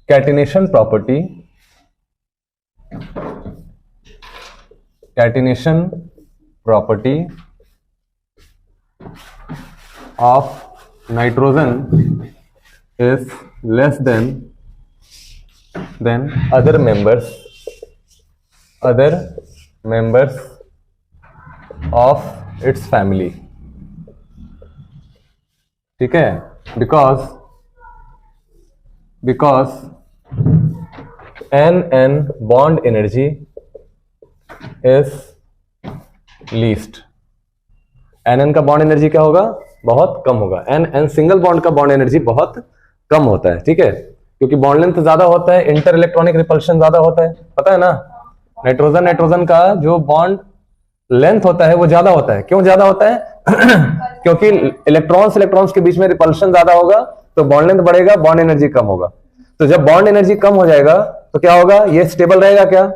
Catenation property, catenation property of nitrogen is less than other members of its family. ठीक है, because NN bond energy is least. NN का bond energy क्या होगा? बहुत कम होगा. NN single bond का bond energy बहुत कम होता है. ठीक है, क्योंकि बॉन्ड लेंथ ज्यादा होता है, इंटर इलेक्ट्रॉनिक रिपल्शन ज्यादा होता है. पता है ना, नाइट्रोजन का जो बॉन्ड लेंथ होता है वो ज्यादा होता है. क्यों ज्यादा होता है? क्योंकि इलेक्ट्रॉन्स के बीच में रिपल्शन ज्यादा होगा तो बॉन्ड लेंथ बढ़ेगा, बॉन्ड एनर्जी कम होगा. तो जब बॉन्ड एनर्जी कम हो जाएगा तो क्या होगा? ये स्टेबल रहेगा क्या?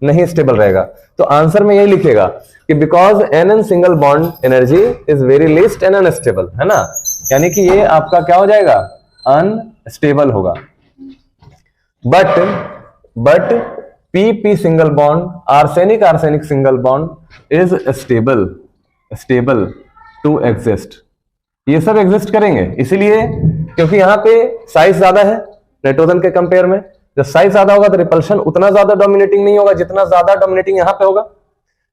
नहीं स्टेबल रहेगा. तो आंसर में यही लिखेगा कि because NN single bond energy is very least and unstable, है ना. यानी कि ये आपका क्या हो जाएगा? अनस्टेबल होगा. But PP single bond, arsenic single bond is stable to exist. ये सब एग्जिस्ट करेंगे इसीलिए क्योंकि यहाँ पे साइज ज्यादा है नाइट्रोजन के कंपेयर में. जब साइज ज्यादा होगा तो रिपल्शन उतना ज्यादा डोमिनेटिंग नहीं होगा जितना ज्यादा डोमिनेटिंग यहाँ पे होगा,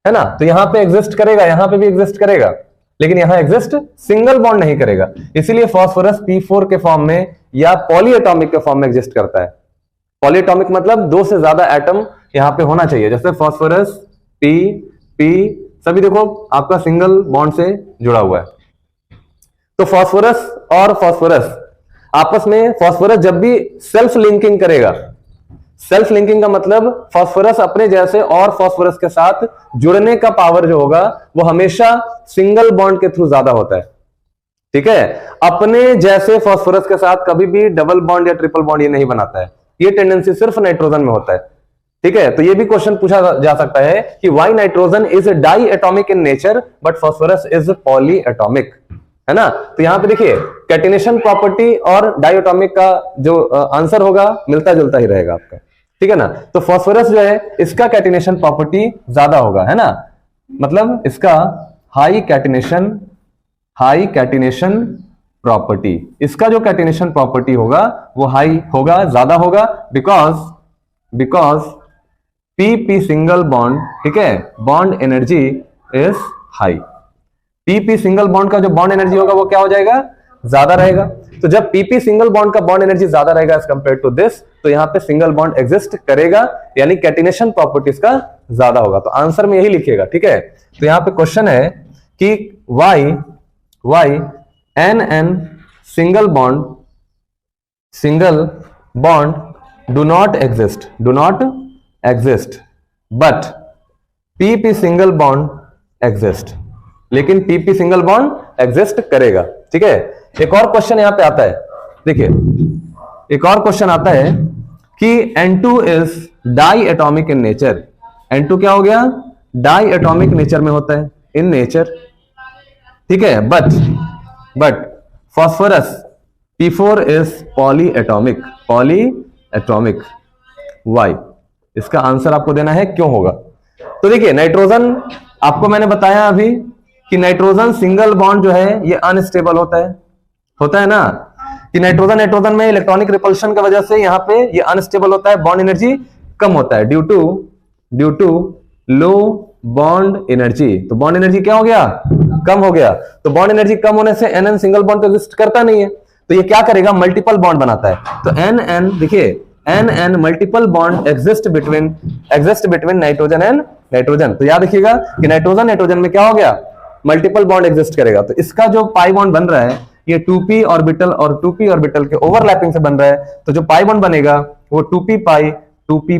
है ना. तो यहाँ पे एग्जिस्ट करेगा, यहाँ पे भी एग्जिस्ट करेगा, लेकिन यहाँ एग्जिस्ट सिंगल बॉन्ड नहीं करेगा. इसीलिए फास्फोरस P4 के फॉर्म में या पॉलीएटॉमिक के फॉर्म में एग्जिस्ट करता है. पॉलीएटॉमिक मतलब दो से ज्यादा एटम यहाँ पे होना चाहिए. जैसे फास्फोरस P सभी देखो आपका सिंगल बॉन्ड से जुड़ा हुआ है. तो फास्फोरस और फास्फोरस आपस में, फास्फोरस जब भी सेल्फ लिंकिंग करेगा, सेल्फ लिंकिंग का मतलब फास्फोरस अपने जैसे और फास्फोरस के साथ जुड़ने का पावर जो होगा वो हमेशा सिंगल बॉन्ड के थ्रू ज्यादा होता है. ठीक है, अपने जैसे फास्फोरस के साथ कभी भी डबल बॉन्ड या ट्रिपल बॉन्ड ये नहीं बनाता है. ये टेंडेंसी सिर्फ नाइट्रोजन में होता है. ठीक है, तो ये भी क्वेश्चन पूछा जा सकता है कि why nitrogen is diatomic in nature but phosphorus is polyatomic, है ना. तो यहां पे देखिए कैटिनेशन प्रॉपर्टी और डाइएटॉमिक का जो आंसर होगा मिलता जुलता ही रहेगा आपका. ठीक है ना. तो फास्फोरस जो है इसका कैटिनेशन प्रॉपर्टी ज्यादा होगा, है ना. मतलब इसका हाई कैटिनेशन प्रॉपर्टी, इसका जो कैटिनेशन प्रॉपर्टी होगा वो हाई होगा, ज्यादा होगा, बिकॉज PP सिंगल बॉन्ड, ठीक है, bond energy is high. PP single bond का जो बॉन्ड एनर्जी होगा वो क्या हो जाएगा? ज्यादा रहेगा. तो जब PP सिंगल बॉन्ड का बॉन्ड एनर्जी ज्यादा रहेगा एज कंपेयर टू दिस, तो यहां पे सिंगल बॉन्ड एग्जिस्ट करेगा, यानी कैटिनेशन प्रॉपर्टीज का ज्यादा होगा. तो आंसर में यही लिखिएगा. ठीक है, तो यहां पे क्वेश्चन है कि why NN single bond do not exist but PP single bond exist. लेकिन PP सिंगल बॉन्ड एग्जिस्ट करेगा. ठीक है, एक और क्वेश्चन यहां पे आता है. देखिए एक और क्वेश्चन आता है कि N2 is diatomic in nature. N2 क्या हो गया? डाई एटॉमिक नेचर में होता है, इन नेचर. ठीक है, but phosphorus P4 is polyatomic. Why? इसका आंसर आपको देना है क्यों होगा. तो देखिए नाइट्रोजन, आपको मैंने बताया अभी कि नाइट्रोजन सिंगल बॉन्ड जो है ये अनस्टेबल होता है ना, कि नाइट्रोजन में इलेक्ट्रॉनिक रिपल्शन की वजह से यहाँ पे ये अनस्टेबल होता है, बॉन्ड एनर्जी कम होता है due to low bond energy. तो बॉन्ड एनर्जी क्या हो गया? कम हो गया. तो बॉन्ड एनर्जी कम होने से NN सिंगल बॉन्ड तो एग्जिस्ट करता नहीं है, तो ये क्या करेगा? मल्टीपल बॉन्ड बनाता है. तो NN देखिए, NN multiple bond exist between nitrogen and nitrogen. तो याद रखिएगा कि नाइट्रोजन में क्या हो गया? मल्टीपल बॉन्ड एग्जिस्ट करेगा. तो इसका जो पाई बॉन्ड बन रहा है ये 2p ऑर्बिटल और 2p ऑर्बिटल के ओवरलैपिंग से बन रहा है. तो जो पाई बॉन्ड बनेगा वो 2p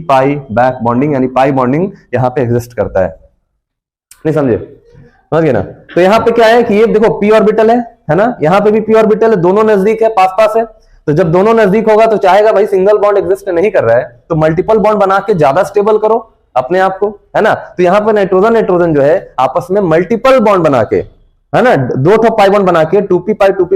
पाई बैक बॉन्डिंग यानी पाई बॉन्डिंग यहां पे एग्जिस्ट करता है. नहीं समझे? समझ गए ना. तो यहाँ पे क्या है कि ये देखो p ऑर्बिटल है ना, यहाँ पे भी p ऑर्बिटल है, दोनों नजदीक है, पास है. तो जब दोनों नजदीक होगा तो चाहेगा भाई सिंगल बॉन्ड एग्जिस्ट नहीं कर रहा है तो मल्टीपल बॉन्ड बना के ज्यादा स्टेबल करो अपने आप को, है ना. तो यहाँ पे नाइट्रोजन जो है आपस में मल्टीपल बॉन्ड बना के है ना, दो ठो पाई बॉन्ड बना के 2p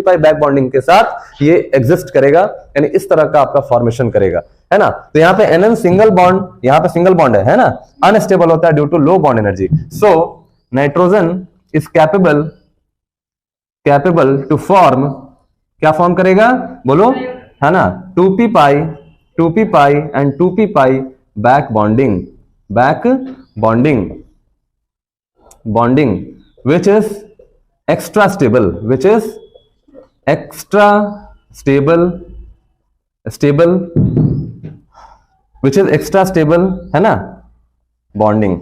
बैक बॉन्डिंग के साथ ये एग्जिस्ट करेगा, यानी इस तरह का आपका फॉर्मेशन करेगा, है ना। तो यहाँ पे NN सिंगल बॉन्ड, यहाँ पे सिंगल बॉन्ड है ना, अनस्टेबल होता है due to low bond energy. So nitrogen is capable to form, क्या फॉर्म करेगा बोलो, है ना, 2p pi and 2p pi back bonding which is extra stable which is extra stable है ना, बॉन्डिंग,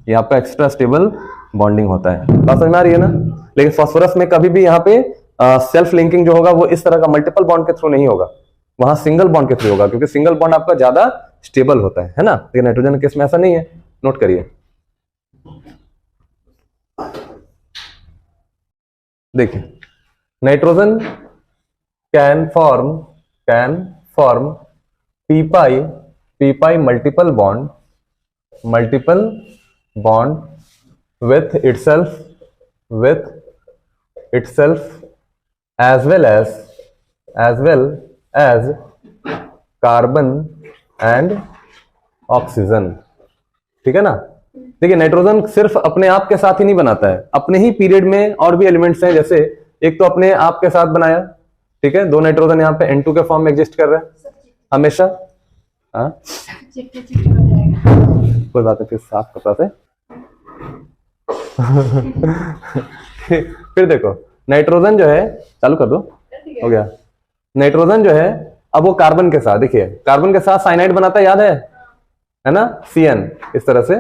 ये आपका एक्स्ट्रा स्टेबल बॉन्डिंग होता है। बात समझ में आ रही है ना। लेकिन फास्फोरस में कभी भी यहाँ पे सेल्फ लिंकिंग जो होगा वो इस तरह का मल्टीपल बॉन्ड के थ्रू नहीं होगा, वहां सिंगल बॉन्ड के थ्रू होगा, क्योंकि सिंगल बॉन्ड आपका ज्यादा स्टेबल होता है ना। लेकिन नाइट्रोजन के केस में ऐसा नहीं है, नोट करिए। देखिए, nitrogen can form p pi multiple bond with itself as well as carbon and oxygen, ठीक है ना। देखिए, नाइट्रोजन सिर्फ अपने आप के साथ ही नहीं बनाता है, अपने ही पीरियड में और भी एलिमेंट्स हैं, जैसे एक तो अपने आप के साथ बनाया, ठीक है, दो नाइट्रोजन यहाँ पे N2 के फॉर्म में एग्जिस्ट कर रहा है हमेशा। हाँ, कोई बात नहीं, फिर साफ कपड़ा से फिर देखो, नाइट्रोजन जो है, चालू कर दो, हो गया। नाइट्रोजन जो है अब वो कार्बन के साथ, देखिए कार्बन के साथ साइनाइड बनाता है, याद है ना, CN, इस तरह से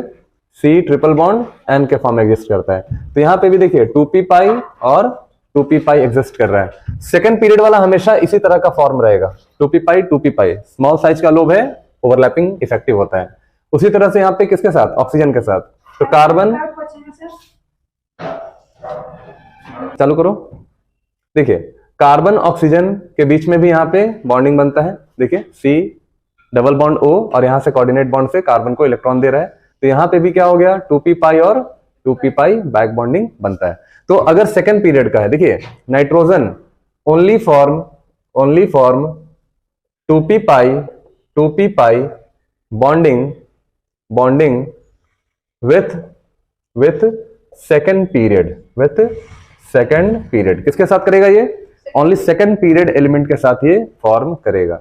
C ट्रिपल बॉन्ड N के फॉर्म में एग्जिस्ट करता है। तो यहाँ पे भी देखिए 2p पाई और 2p पाई एग्जिस्ट कर रहा है। सेकंड पीरियड वाला हमेशा इसी तरह का फॉर्म रहेगा, 2p पाई, स्मॉल साइज का लोब है, ओवरलैपिंग इफेक्टिव होता है। उसी तरह से यहाँ पे किसके साथ, ऑक्सीजन के साथ, तो कार्बन, चालू करो, देखिए कार्बन ऑक्सीजन के बीच में भी यहाँ पे बॉन्डिंग बनता है, देखिए C डबल बॉन्ड O, और यहाँ से कोऑर्डिनेट बॉन्ड से कार्बन को इलेक्ट्रॉन दे रहा है, तो यहाँ पे भी क्या हो गया, 2p पाई और 2p पाई बैक बॉन्डिंग बनता है। तो अगर सेकेंड पीरियड का है, देखिए nitrogen only form 2p pi bonding with second period, किसके साथ करेगा ये, ओनली सेकेंड पीरियड एलिमेंट के साथ ये फॉर्म करेगा,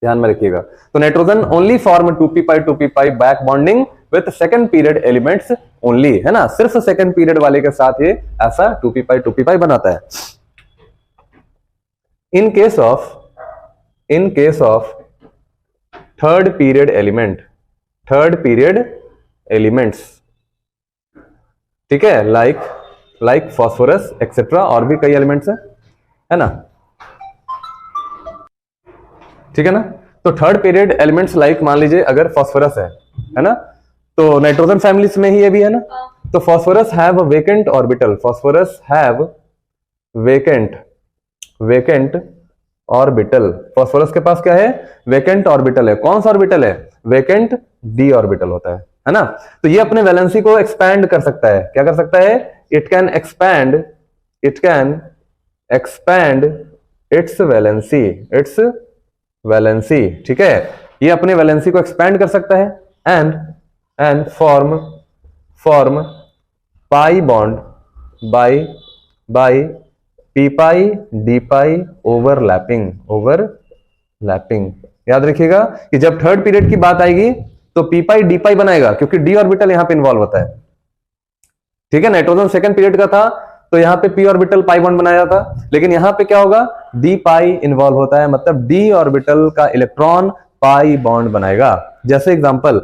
ध्यान में रखिएगा। तो nitrogen only form 2p pi back bonding with second period elements only, है ना, सिर्फ सेकेंड पीरियड वाले के साथ ये ऐसा 2p पाई बनाता है। In case of third period elements, ठीक है, लाइक फॉस्फोरस एक्सेट्रा, और भी कई एलिमेंट्स है ना, ठीक है ना। तो थर्ड पीरियड एलिमेंट्स लाइक, मान लीजिए अगर फॉस्फोरस है ना, तो नाइट्रोजन फैमिलीज में ही ये भी है ना। तो phosphorus have vacant orbital, phosphorus के पास क्या है, वेकेंट ऑर्बिटल है। कौन सा ऑर्बिटल है, वेकेंट d ऑर्बिटल होता है ना। तो ये अपने वैलेंसी को एक्सपैंड कर सकता है, क्या कर सकता है, it can expand it's valency, ठीक है, ये अपने वैलेंसी को एक्सपैंड कर सकता है, and form pi bond by p pi d pi overlapping. याद रखिएगा कि जब थर्ड पीरियड की बात आएगी तो p पाई d पाई बनाएगा, क्योंकि d ऑर्बिटल यहां पे इन्वॉल्व होता है, ठीक है। नाइट्रोजन सेकंड पीरियड का था तो यहां पे p ऑर्बिटल पाई बॉन्ड बनाया था, लेकिन यहां पे क्या होगा, d पाई इन्वॉल्व होता है, मतलब d ऑर्बिटल का इलेक्ट्रॉन पाई बॉन्ड बनाएगा। जैसे एग्जांपल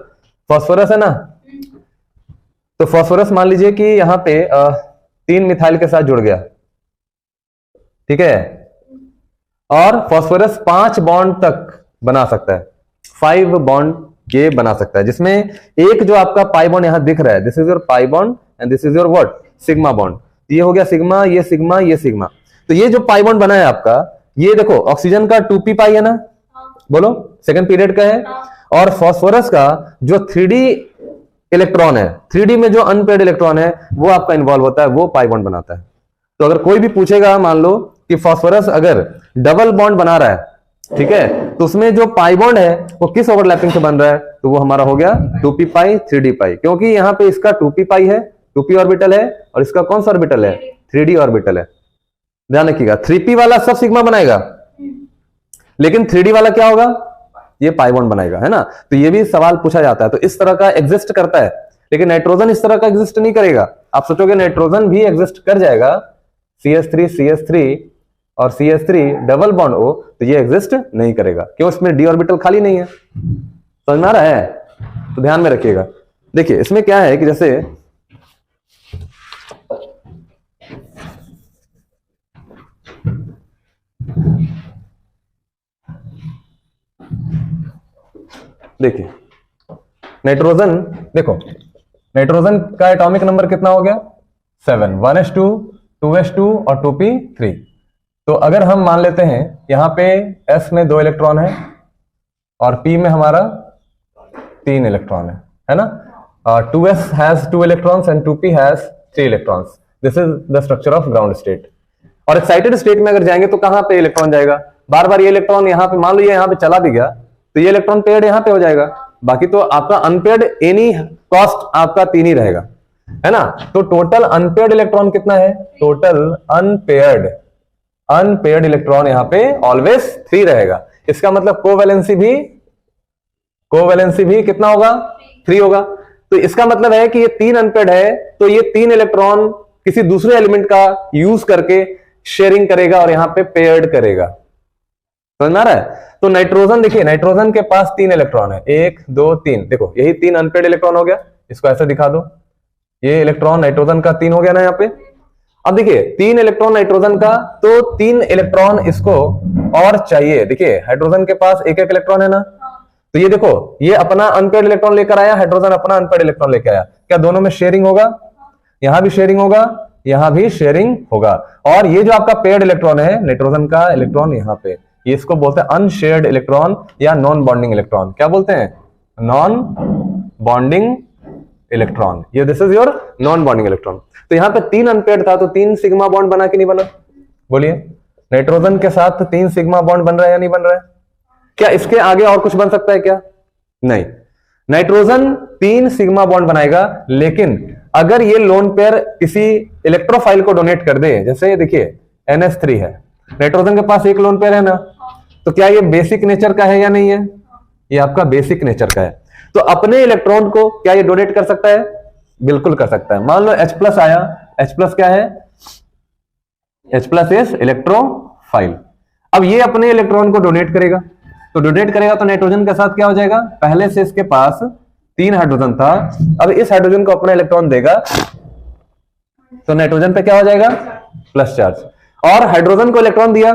फास्फोरस है ना, तो फास्फोरस मान लीजिए कि यहां पे 3 मिथाइल के साथ जुड़ गया, ठीक है, और फास्फोरस 5 बॉन्ड तक बना सकता है, 5 बॉन्ड ये बना सकता है, जिसमें एक जो आपका पाई बॉन्ड यहां दिख रहा है, this is your pi bond and this is your what, sigma bond. ये हो गया सिग्मा, ये सिग्मा, ये सिग्मा। तो ये जो पाई बॉन्ड बना है आपका, ये देखो ऑक्सीजन का 2p पाई है ना, बोलो सेकंड पीरियड का है, और फास्फोरस का जो 3d इलेक्ट्रॉन है, 3D में जो अनपेयर्ड इलेक्ट्रॉन है वो आपका इन्वॉल्व होता है, वो पाई बॉन्ड बनाता है। तो अगर कोई भी पूछेगा, मान लो कि फास्फोरस अगर डबल बॉन्ड बना रहा है, ठीक है, तो उसमें जो पाई बॉन्ड है वो किस ओवरलैपिंग से बन रहा है, तो वो हमारा हो गया 2p पाई 3d पाई, क्योंकि यहां पे इसका 2p पाई है, 2p ऑर्बिटल है, और इसका कौन सा ऑर्बिटल है, 3d ऑर्बिटल है। ध्यान रखिएगा, 3p वाला सब सिग्मा बनाएगा, लेकिन 3d वाला क्या होगा, ये पाई बॉन्ड बनाएगा, है ना। तो ये भी सवाल पूछा जाता है, तो इस तरह का एग्जिस्ट करता है, लेकिन नाइट्रोजन इस तरह का एग्जिस्ट नहीं करेगा। आप सोचोगे नाइट्रोजन भी एग्जिस्ट कर जाएगा, CH3 और CH3 डबल बॉन्ड O, तो ये एग्जिस्ट नहीं करेगा, क्यों, इसमें d ऑर्बिटल खाली नहीं है। समझ में आ रहा है, तो ध्यान में रखिएगा। देखिए इसमें क्या है कि जैसे देखिए नाइट्रोजन, देखो नाइट्रोजन का एटॉमिक नंबर कितना हो गया, 7, 1s2 2s2 और 2p3। तो अगर हम मान लेते हैं यहां पे s में 2 इलेक्ट्रॉन है और p में हमारा 3 इलेक्ट्रॉन है ना। 2s has 2 electrons and 2p has 3 electrons. This is the structure of ground state. और एक्साइटेड स्टेट में अगर जाएंगे तो कहां पे इलेक्ट्रॉन जाएगा, बार बार ये इलेक्ट्रॉन यहां पे, मान लो ये यहां पे चला भी गया तो ये इलेक्ट्रॉन पेयर्ड यहां पे हो जाएगा, बाकी तो आपका अनपेयर्ड एनी कॉस्ट आपका 3 ही रहेगा, है ना। तो टोटल अनपेयर्ड इलेक्ट्रॉन कितना है, टोटल अनपेयर्ड इलेक्ट्रॉन यहां पे ऑलवेज 3 रहेगा। इसका मतलब कोवैलेंसी भी कितना होगा, 3 होगा। तो इसका मतलब है कि ये 3 अनपेयर्ड है, तो ये 3 इलेक्ट्रॉन किसी दूसरे एलिमेंट का यूज करके शेयरिंग करेगा और यहां पे पेयर्ड करेगा। समझ में आ रहा है। तो नाइट्रोजन, देखिए नाइट्रोजन के पास 3 इलेक्ट्रॉन है, 1 2 3, देखो यही 3 अनपेयर्ड इलेक्ट्रॉन हो गया। इसको ऐसे दिखा दो, ये इलेक्ट्रॉन नाइट्रोजन का 3 हो गया ना यहाँ पे। अब देखिए 3 इलेक्ट्रॉन नाइट्रोजन का, तो 3 इलेक्ट्रॉन इसको और चाहिए। देखिए हाइड्रोजन के पास एक इलेक्ट्रॉन है ना, तो ये देखो ये अपना अनपेयर्ड इलेक्ट्रॉन लेकर आया, हाइड्रोजन अपना अनपेयर्ड इलेक्ट्रॉन लेकर आया, क्या दोनों में शेयरिंग होगा, यहां भी शेयरिंग होगा, यहां भी शेयरिंग होगा। और ये जो आपका पेयर्ड इलेक्ट्रॉन है नाइट्रोजन का इलेक्ट्रॉन यहाँ पे, ये इसको बोलते हैं अनशेयर्ड इलेक्ट्रॉन या नॉन बॉन्डिंग इलेक्ट्रॉन। क्या बोलते हैं, नॉन बॉन्डिंग इलेक्ट्रॉन। ये this is your non bonding electron. तो यहाँ पे 3 अनपेयर्ड था, तो 3 सिग्मा बॉन्ड बना कि नहीं बना, बोलिए। नाइट्रोजन के साथ 3 सिग्मा बॉन्ड बन रहा है या नहीं बन रहा है, क्या इसके आगे और कुछ बन सकता है क्या, नहीं। नाइट्रोजन 3 सिग्मा बॉन्ड बनाएगा, लेकिन अगर ये लोन पेयर किसी इलेक्ट्रोफाइल को डोनेट कर दे, जैसे देखिए NH3 है, नाइट्रोजन के पास एक लोन पेयर है ना, तो क्या ये बेसिक नेचर का है या नहीं है, ये आपका बेसिक नेचर का है। तो अपने इलेक्ट्रॉन को क्या ये डोनेट कर सकता है, बिल्कुल कर सकता है। मान लो H+ आया, H+ क्या है, H+ इज इलेक्ट्रोफाइल। अब ये अपने इलेक्ट्रॉन को डोनेट करेगा, तो डोनेट करेगा तो नाइट्रोजन के साथ क्या हो जाएगा, पहले से इसके पास 3 हाइड्रोजन था, अब इस हाइड्रोजन को अपना इलेक्ट्रॉन देगा, तो नाइट्रोजन पे क्या हो जाएगा, प्लस चार्ज। और हाइड्रोजन को इलेक्ट्रॉन दिया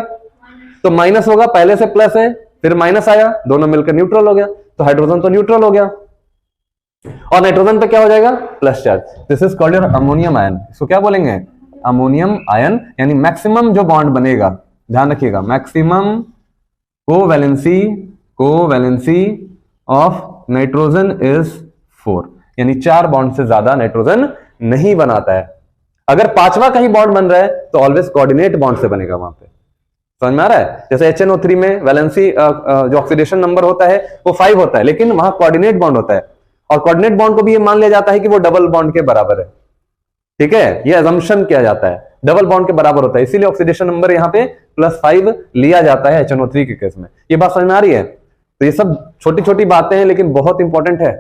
तो माइनस होगा, पहले से प्लस है फिर माइनस आया, दोनों मिलकर न्यूट्रल हो गया, तो हाइड्रोजन तो न्यूट्रल हो गया, और नाइट्रोजन पे क्या हो जाएगा, plus charge. This is called your ammonium ion. इसको क्या बोलेंगे, अमोनियम आयन, यानी मैक्सिमम जो बॉन्ड बनेगा, ध्यान रखिएगा, maximum covalency of nitrogen is 4, यानी 4 बॉन्ड से ज्यादा नाइट्रोजन नहीं बनाता है। अगर 5वां कहीं बॉन्ड बन रहा है तो ऑलवेज कोऑर्डिनेट बॉन्ड से बनेगा वहां पे। समझ में आ रहा है। जैसे HNO3 में वैलेंसी जो ऑक्सीडेशन नंबर होता है वो 5 होता है, लेकिन वहां कोऑर्डिनेट बॉन्ड होता है, और कोऑर्डिनेट बॉन्ड को भी ये मान लिया जाता है कि वो डबल बॉन्ड के बराबर है। ठीक है, ये अजम्पशन किया जाता है, डबल बॉन्ड के बराबर होता है, इसीलिए ऑक्सीडेशन नंबर यहाँ पे +5 लिया जाता है HNO3 के केस में। ये बात समझ में आ रही है। तो ये सब छोटी छोटी बातें हैं, लेकिन बहुत इंपॉर्टेंट है,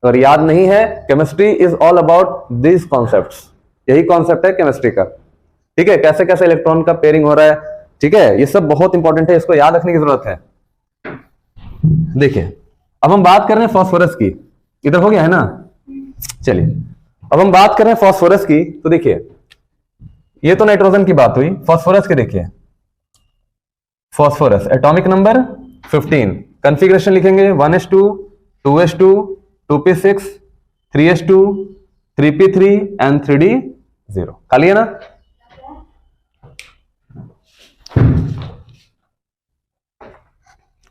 और याद नहीं है, chemistry is all about this concepts. यही कॉन्सेप्ट है केमिस्ट्री का। ठीक है, कैसे कैसे इलेक्ट्रॉन का पेयरिंग हो रहा है, ठीक है, ये सब बहुत इंपॉर्टेंट है, इसको याद रखने की जरूरत है। देखिए अब हम बात कर रहे हैं फास्फोरस की, इधर हो गया है ना। चलिए अब हम बात कर रहे हैं फास्फोरस की। तो देखिए ये तो नाइट्रोजन की बात हुई, फास्फोरस के देखिए, फास्फोरस एटॉमिक नंबर 15, कॉन्फ़िगरेशन लिखेंगे 1s2 2s2 2p6 3s2 3p3 and 3d0। खाली है ना।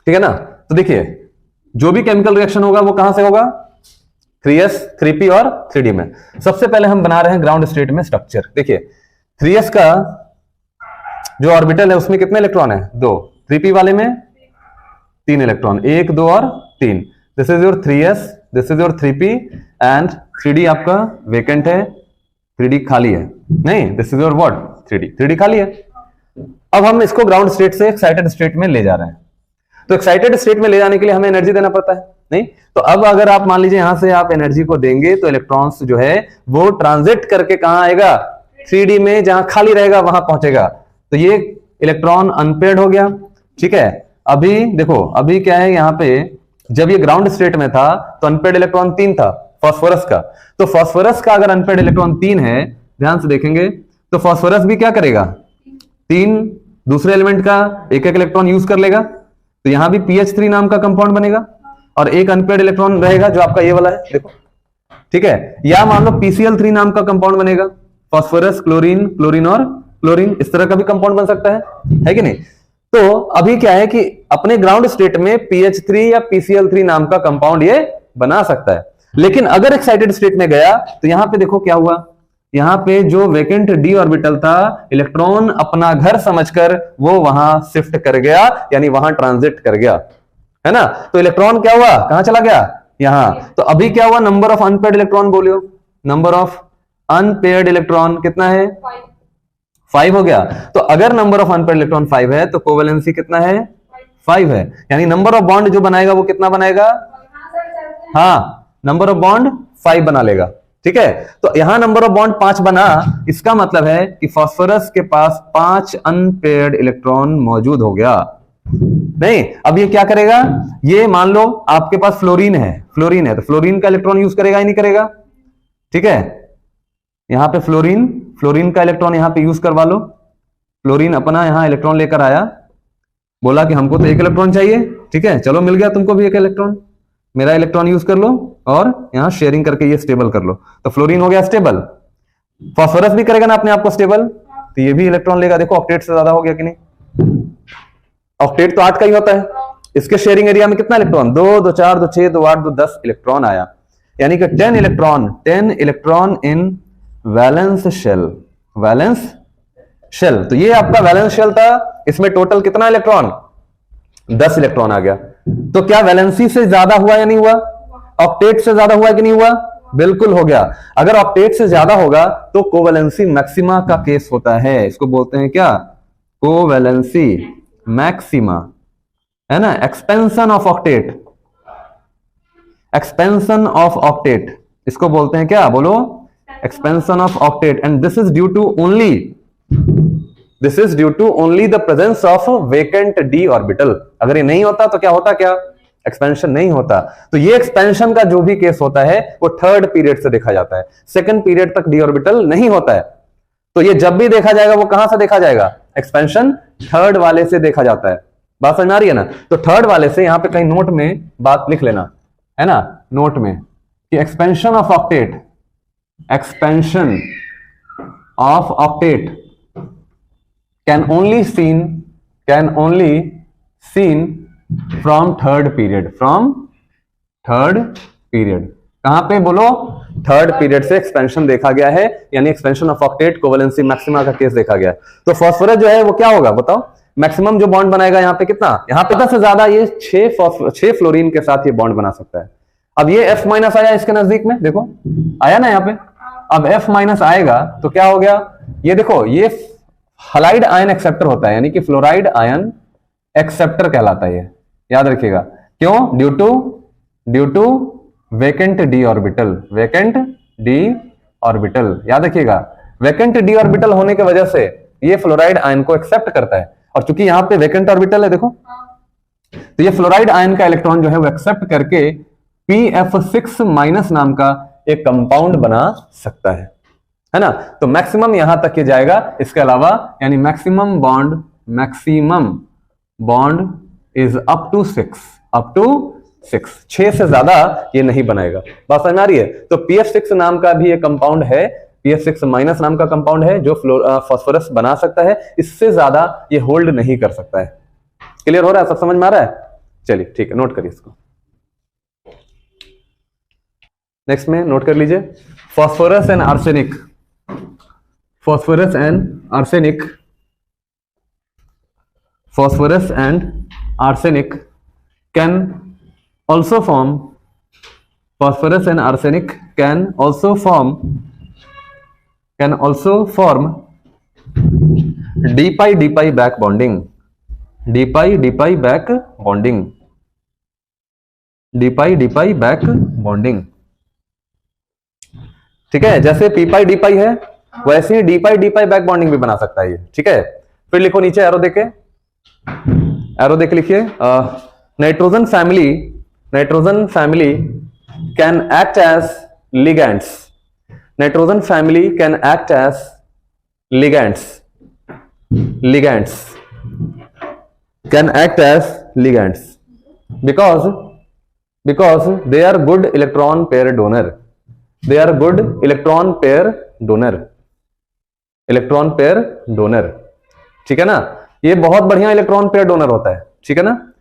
ठीक है ना। तो देखिए जो भी केमिकल रिएक्शन होगा वो कहां से होगा, 3s 3p और 3d में। सबसे पहले हम बना रहे हैं ग्राउंड स्टेट में स्ट्रक्चर। देखिए 3s का जो ऑर्बिटल है उसमें कितने इलेक्ट्रॉन है? 2। 3p वाले में 3 इलेक्ट्रॉन, 1 2 और 3। This is your 3s, this is your 3p and 3d आपका वेकेंट है, 3d खाली है। नहीं, this is your what? 3d खाली है। अब हम इसको ग्राउंड स्टेट से एक्साइटेड स्टेट में ले जा रहे हैं। तो एक्साइटेड स्टेट में ले जाने के लिए हमें एनर्जी देना पड़ता है, नहीं? तो अब अगर आप मान लीजिए यहां से आप एनर्जी को देंगे तो इलेक्ट्रॉन्स जो है वो ट्रांजिट करके कहां आएगा? 3d में, जहां खाली रहेगा वहां पहुंचेगा। तो ये इलेक्ट्रॉन अनपेयर्ड हो गया, ठीक है। अभी देखो, अभी क्या है यहाँ पे, जब ये ग्राउंड स्टेट में था तो अनपेयर्ड इलेक्ट्रॉन 3 था फास्फोरस का। तो फास्फोरस का अगर अनपेयर्ड इलेक्ट्रॉन 3 है, ध्यान से देखेंगे तो फास्फोरस भी क्या करेगा? 3 दूसरे एलिमेंट का एक एक इलेक्ट्रॉन यूज कर लेगा। तो यहां भी PH3 नाम का कंपाउंड बनेगा और एक अनपेयर्ड इलेक्ट्रॉन रहेगा जो आपका ये वाला है, देखो, ठीक है। या मान लो PCl3 नाम का कंपाउंड बनेगा, फास्फोरस, क्लोरीन, क्लोरीन और क्लोरीन, इस तरह का भी कंपाउंड बन सकता है कि नहीं? तो अभी क्या है कि अपने ग्राउंड स्टेट में PH3 या PCl3 नाम का कंपाउंड ये बना सकता है। लेकिन अगर एक्साइटेड स्टेट में गया तो यहां पे देखो क्या हुआ, यहां पे जो वेकेंट d ऑर्बिटल था, इलेक्ट्रॉन अपना घर समझकर वो वहां शिफ्ट कर गया, यानी वहां ट्रांजिट कर गया, है ना। तो इलेक्ट्रॉन क्या हुआ? कहां चला गया? यहां। तो अभी क्या हुआ? नंबर ऑफ अनपेयर्ड इलेक्ट्रॉन बोलियो, नंबर ऑफ अनपेयर्ड इलेक्ट्रॉन कितना है? 5 हो गया। तो अगर नंबर ऑफ अनपेयर्ड इलेक्ट्रॉन 5 है तो कोवेलेंसी कितना है? 5 है। यानी नंबर ऑफ बॉन्ड जो बनाएगा वो कितना बनाएगा? हाँ, नंबर ऑफ बॉन्ड 5 बना लेगा, ठीक है। तो यहां नंबर ऑफ बॉन्ड 5 बना, इसका मतलब है कि फास्फोरस के पास 5 अनपेयर्ड इलेक्ट्रॉन मौजूद हो गया। नहीं, अब ये क्या करेगा? ये मान लो आपके पास फ्लोरीन है तो फ्लोरीन का इलेक्ट्रॉन यूज करेगा ही नहीं करेगा, ठीक है। यहां पे फ्लोरीन का इलेक्ट्रॉन यहां पे यूज करवा लो। फ्लोरीन अपना यहां इलेक्ट्रॉन लेकर आया, बोला कि हमको तो 1 इलेक्ट्रॉन चाहिए, ठीक है, चलो मिल गया तुमको भी 1 इलेक्ट्रॉन, मेरा इलेक्ट्रॉन यूज कर लो और यहां शेयरिंग करके ये स्टेबल कर लो। तो फ्लोरीन हो गया स्टेबल। फास्फोरस भी करेगा ना अपने आप को स्टेबल, तो ये भी इलेक्ट्रॉन लेगा। देखो ऑक्टेट से ज्यादा हो गया कि नहीं? ऑक्टेट तो 8 का ही होता है। इसके शेयरिंग एरिया में कितना इलेक्ट्रॉन? 2 2 4 2 6 2 8 2 10 इलेक्ट्रॉन आया, यानी कि 10 इलेक्ट्रॉन इन वैलेंस शेल। तो ये आपका वैलेंस शेल था, इसमें टोटल कितना इलेक्ट्रॉन? 10 इलेक्ट्रॉन आ गया। तो क्या वैलेंसी से ज्यादा हुआ या नहीं हुआ? ऑक्टेट से ज्यादा हुआ कि नहीं हुआ? बिल्कुल हो गया। अगर ऑक्टेट से ज्यादा होगा तो कोवैलेंसी मैक्सिमा का केस होता है। इसको बोलते हैं क्या? कोवैलेंसी मैक्सिमा, है ना। एक्सपेंशन ऑफ ऑक्टेट, इसको बोलते हैं क्या? बोलो, expansion of octet. And this is due to only the presence of vacant d orbital. अगर ये नहीं होता तो क्या होता? क्या एक्सपेंशन नहीं होता। तो ये एक्सपेंशन का जो भी केस होता है वो 3rd पीरियड से देखा जाता है, 2nd पीरियड तक d ऑर्बिटल नहीं होता है। तो ये जब भी देखा जाएगा वो कहां से देखा जाएगा? एक्सपेंशन 3rd वाले से देखा जाता है। बात समझ आ रही है ना? तो 3rd वाले से यहां पे कहीं नोट में बात लिख लेना, है ना, नोट में, कि expansion of octet can only seen from 3rd period, कहां पे? बोलो, 3rd पीरियड से एक्सपेंशन देखा गया है, यानी expansion of octet, covalency maxima का केस देखा गया है। तो फास्फोरस जो है वो क्या होगा बताओ? मैक्सिमम जो बॉन्ड बनाएगा यहां पे कितना? यहां पे 10 से ज्यादा, ये 6 फ्लोरीन के साथ ये बॉन्ड बना सकता है। अब ये F- आया इसके नजदीक में, देखो आया ना यहां पे। अब F- आएगा तो क्या हो गया? ये देखो, ये हलाइड आयन एक्सेप्टर होता है, यानी कि फ्लोराइड आयन एक्सेप्टर कहलाता है ये, याद रखिएगा। क्यों? Due to vacant d orbital, याद रखिएगा। वेकेंट d ऑर्बिटल होने की वजह से ये फ्लोराइड आयन को एक्सेप्ट करता है, और चूंकि यहां पे वेकेंट ऑर्बिटल है, देखो, तो ये फ्लोराइड आयन का इलेक्ट्रॉन जो है वो एक्सेप्ट करके PF6- नाम का एक कंपाउंड बना सकता है ना। तो मैक्सिमम यहां तक ये जाएगा, इसके अलावा यानी maximum bond is up to 6, 6 से ज्यादा ये नहीं बनाएगा। बात समझ आ रही है? तो PF6 नाम का भी एक कंपाउंड है, PF6- नाम का कंपाउंड है जो फास्फोरस बना सकता है, इससे ज्यादा ये होल्ड नहीं कर सकता है। क्लियर हो रहा है? सब समझ में आ रहा है? चलिए ठीक है, नोट करिए इसको। नेक्स्ट में नोट कर लीजिए, phosphorus and arsenic, phosphorus and arsenic, phosphorus and arsenic can also form, phosphorus and arsenic can also form d pi back bonding, d pi back bonding, d pi back bonding। ठीक है, जैसे p pi d pi है वैसे ही D पाई back bonding भी बना सकता है ये। ठीक है, फिर लिखो नीचे एरो देके, एरो देके लिखिए, nitrogen family can act as ligands, nitrogen family can act as ligands can act as ligands because they are good electron pair donor, they are good electron pair donor. ठीक है ना, ये बहुत बढ़िया electron pair donor होता है। ठीक है ना,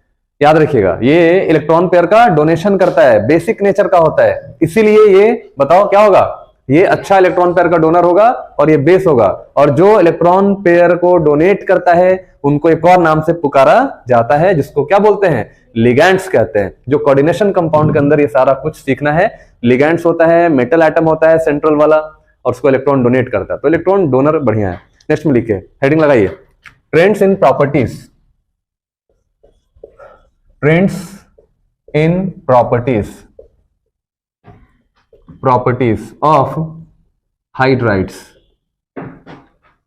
याद रखिएगा, ये इलेक्ट्रॉन पेयर का डोनेशन करता है, बेसिक नेचर का होता है, इसीलिए ये बताओ क्या होगा, ये अच्छा इलेक्ट्रॉन पेयर का डोनर होगा और ये बेस होगा। और जो इलेक्ट्रॉन पेयर को डोनेट करता है उनको एक और नाम से पुकारा जाता है, जिसको क्या बोलते हैं, लिगैंड्स कहते हैं। जो कोऑर्डिनेशन कंपाउंड के अंदर ये सारा कुछ सीखना है, लिगैंड्स होता है, मेटल एटम होता है सेंट्रल वाला, और उसको इलेक्ट्रॉन डोनेट करता है, तो इलेक्ट्रॉन डोनर बढ़िया है। नेक्स्ट में लिखिए, हेडिंग लगाइए, trends in properties, trends in properties of hydrides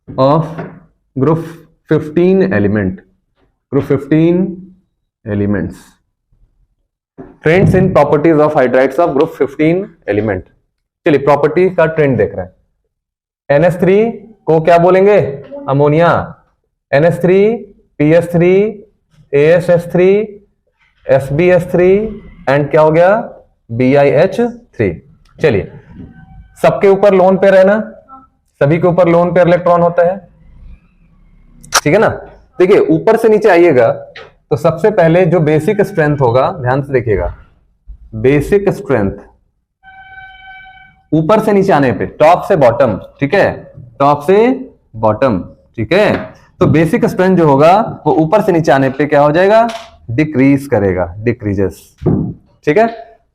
of group 15 element, group 15 elements, trends in properties of hydrides of group 15 element. चलिए प्रॉपर्टी का ट्रेंड देख रहे हैं। NH3 को क्या बोलेंगे, ammonia, NH3 PS3 ASH3 SbS3 and क्या हो गया, BiH3। चलिए, सबके ऊपर लोन पेयर है ना, सभी के ऊपर लोन पेयर इलेक्ट्रॉन होता है। ठीक है ना, देखिए ऊपर से नीचे आइएगा तो सबसे पहले जो बेसिक स्ट्रेंथ होगा, ध्यान से देखिएगा, बेसिक स्ट्रेंथ ऊपर से नीचे आने पे, टॉप से बॉटम, ठीक है, टॉप से बॉटम। ठीक है, तो बेसिक स्ट्रेंथ जो होगा वो ऊपर से नीचे आने पे क्या हो जाएगा, डिक्रीज करेगा, डिक्रीजेस। ठीक है,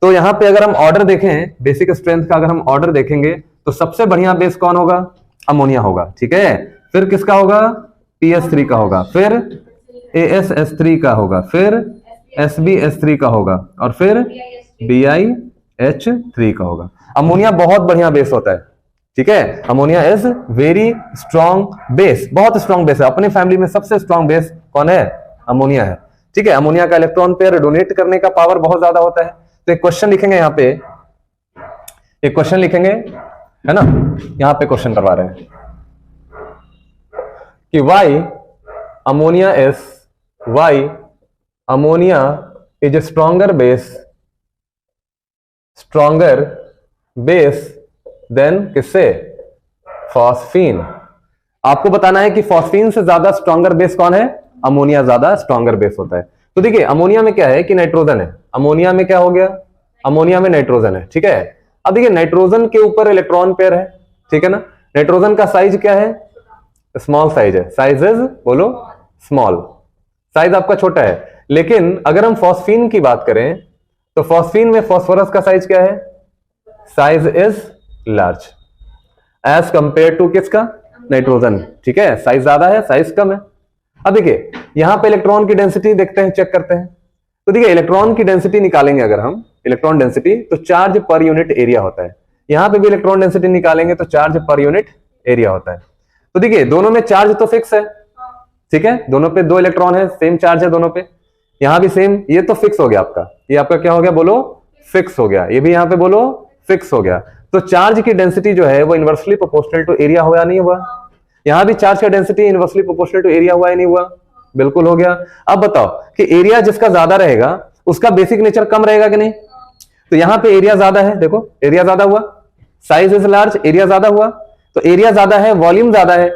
तो यहां पे अगर हम ऑर्डर देखें, बेसिक स्ट्रेंथ का अगर हम ऑर्डर देखेंगे तो सबसे बढ़िया बेस कौन होगा, अमोनिया होगा। ठीक है, फिर किसका होगा, PS3 का होगा, फिर ASH3 का होगा, फिर SbS3 का होगा, और फिर BiH3 का होगा। अमोनिया बहुत बढ़िया बेस होता है। ठीक है, ammonia is very strong base, बहुत स्ट्रॉन्ग बेस है। अपने फैमिली में सबसे स्ट्रॉन्ग बेस कौन है, अमोनिया है। ठीक है, अमोनिया का इलेक्ट्रॉन पेयर डोनेट करने का पावर बहुत ज्यादा होता है। तो एक क्वेश्चन लिखेंगे यहाँ पे, एक क्वेश्चन लिखेंगे, है ना, यहाँ पे क्वेश्चन करवा रहे हैं कि why ammonia is a stronger base than किससे, फॉस्फीन। आपको बताना है कि फॉस्फीन से ज्यादा स्ट्रॉन्गर बेस कौन है, अमोनिया ज्यादा स्ट्रॉन्गर बेस होता है। तो देखिए अमोनिया में क्या है कि नाइट्रोजन है, अमोनिया में क्या हो गया, अमोनिया में नाइट्रोजन है। ठीक है, अब देखिए नाइट्रोजन के ऊपर इलेक्ट्रॉन पेयर है। ठीक है ना, नाइट्रोजन का साइज क्या है, स्मॉल साइज है, साइज इज बोलो स्मॉल, साइज आपका छोटा है। लेकिन अगर हम फॉस्फीन की बात करें तो फॉस्फीन में फॉस्फोरस का साइज क्या है, size is large as compare to किसका, नाइट्रोजन। ठीक है, साइज ज्यादा है, साइज कम है। अब देखिए यहां पे इलेक्ट्रॉन की डेंसिटी देखते हैं, चेक करते हैं। तो देखिए इलेक्ट्रॉन की डेंसिटी निकालेंगे अगर हम, इलेक्ट्रॉन डेंसिटी, तो चार्ज पर यूनिट एरिया होता है। यहां पे भी इलेक्ट्रॉन डेंसिटी निकालेंगे तो चार्ज पर यूनिट एरिया होता है। तो देखिए दोनों में चार्ज तो फिक्स है। ठीक है, दोनों पे 2 इलेक्ट्रॉन है, सेम चार्ज है दोनों पे, यहां भी सेम, ये तो फिक्स हो गया आपका, ये आपका क्या हो गया बोलो, फिक्स हो गया। ये भी यहां पे बोलो फिक्स हो गया। तो चार्ज की डेंसिटी जो है वो इनवर्सली प्रोपोर्शनल टू एरिया हुआ नहीं हुआ, यहां भी चार्ज का density inversely proportional to area हुआ या नहीं हुआ, बिल्कुल हो गया। अब बताओ कि एरिया जिसका ज्यादा रहेगा उसका बेसिक नेचर कम रहेगा कि नहीं, तो यहां पे एरिया ज्यादा है, देखो एरिया ज्यादा हुआ, साइज इज लार्ज, एरिया ज्यादा हुआ, तो एरिया ज्यादा है, वॉल्यूम ज्यादा है।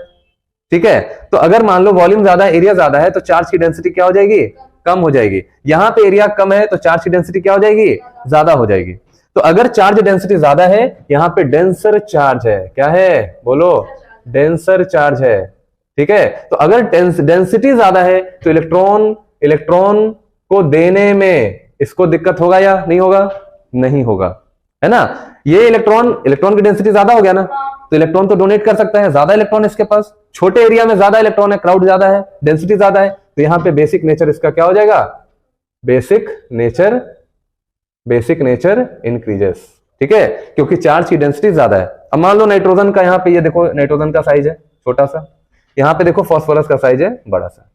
ठीक है, तो अगर मान लो वॉल्यूम ज्यादा है, एरिया ज्यादा है, तो चार्ज की डेंसिटी क्या हो जाएगी, कम हो जाएगी। यहां पे एरिया कम है तो चार्ज की डेंसिटी क्या हो जाएगी, ज्यादा हो जाएगी। तो अगर चार्ज डेंसिटी ज्यादा है, यहां पे डेंसर चार्ज है, क्या है बोलो, डेंसर चार्ज है, ठीक है। तो अगर डेंसिटी ज्यादा है तो इलेक्ट्रॉन को देने में इसको दिक्कत होगा या नहीं होगा, नहीं होगा, है ना। ये इलेक्ट्रॉन की डेंसिटी ज्यादा हो गया ना, तो इलेक्ट्रॉन तो डोनेट कर सकता है, ज्यादा इलेक्ट्रॉन इसके पास, छोटे एरिया में ज्यादा इलेक्ट्रॉन है, क्राउड ज्यादा है, डेंसिटी ज्यादा है, तो यहां पे बेसिक नेचर इसका क्या हो जाएगा, बेसिक नेचर इंक्रीजेस, ठीक है, क्योंकि चार्ज की डेंसिटी ज्यादा है। अब मान लो नाइट्रोजन का, यहां पे ये देखो नाइट्रोजन का साइज है छोटा सा, यहां पे देखो फास्फोरस का साइज है बड़ा सा।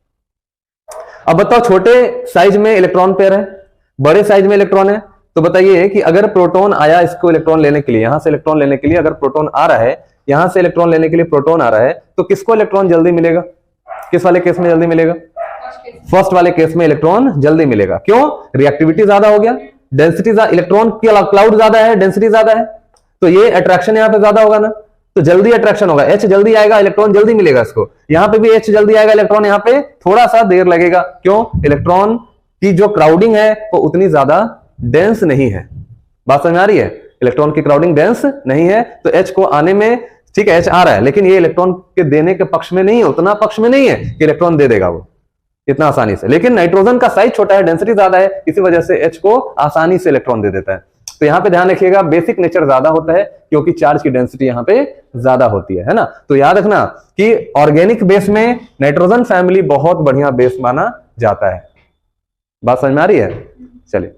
अब बताओ छोटे साइज में इलेक्ट्रॉन पेयर है, बड़े साइज में इलेक्ट्रॉन है, तो बताइए कि अगर प्रोटॉन आया इसको इलेक्ट्रॉन लेने के लिए, यहां से इलेक्ट्रॉन लेने के लिए अगर प्रोटॉन आ रहा है, यहां से इलेक्ट्रॉन लेने के लिए प्रोटॉन आ रहा है, तो किसको इलेक्ट्रॉन जल्दी मिलेगा, किस वाले केस में जल्दी मिलेगा, फर्स्ट वाले केस में इलेक्ट्रॉन जल्दी मिलेगा। क्यों, रिएक्टिविटी ज्यादा हो गया, डेंसिटी इलेक्ट्रॉन की क्लाउड ज्यादा है, डेंसिटी ज्यादा है, तो ये अट्रैक्शन यहां पे ज्यादा होगा ना, तो जल्दी अट्रैक्शन होगा, H जल्दी आएगा, इलेक्ट्रॉन जल्दी मिलेगा इसको। यहां पे भी H जल्दी आएगा, इलेक्ट्रॉन यहां पे थोड़ा सा देर लगेगा। क्यों, इलेक्ट्रॉन की जो क्राउडिंग है वो उतनी ज्यादा डेंस नहीं है। बात समझ आ रही है, इलेक्ट्रॉन की क्राउडिंग डेंस नहीं है, तो H को आने में, ठीक है H आ रहा है, लेकिन ये इलेक्ट्रॉन के देने के पक्ष में नहीं है, उतना पक्ष में नहीं है कि इलेक्ट्रॉन दे देगा वो इतना आसानी से। लेकिन नाइट्रोजन का साइज छोटा है, डेंसिटी ज्यादा है, इसी वजह से H को आसानी से इलेक्ट्रॉन दे देता है। तो यहां पे ध्यान रखिएगा, बेसिक नेचर ज्यादा होता है क्योंकि चार्ज की डेंसिटी यहां पे ज्यादा होती है ना। तो याद रखना कि ऑर्गेनिक बेस में नाइट्रोजन फैमिली बहुत बढ़िया बेस माना जाता है। बात समझ में आ रही है, चलिए।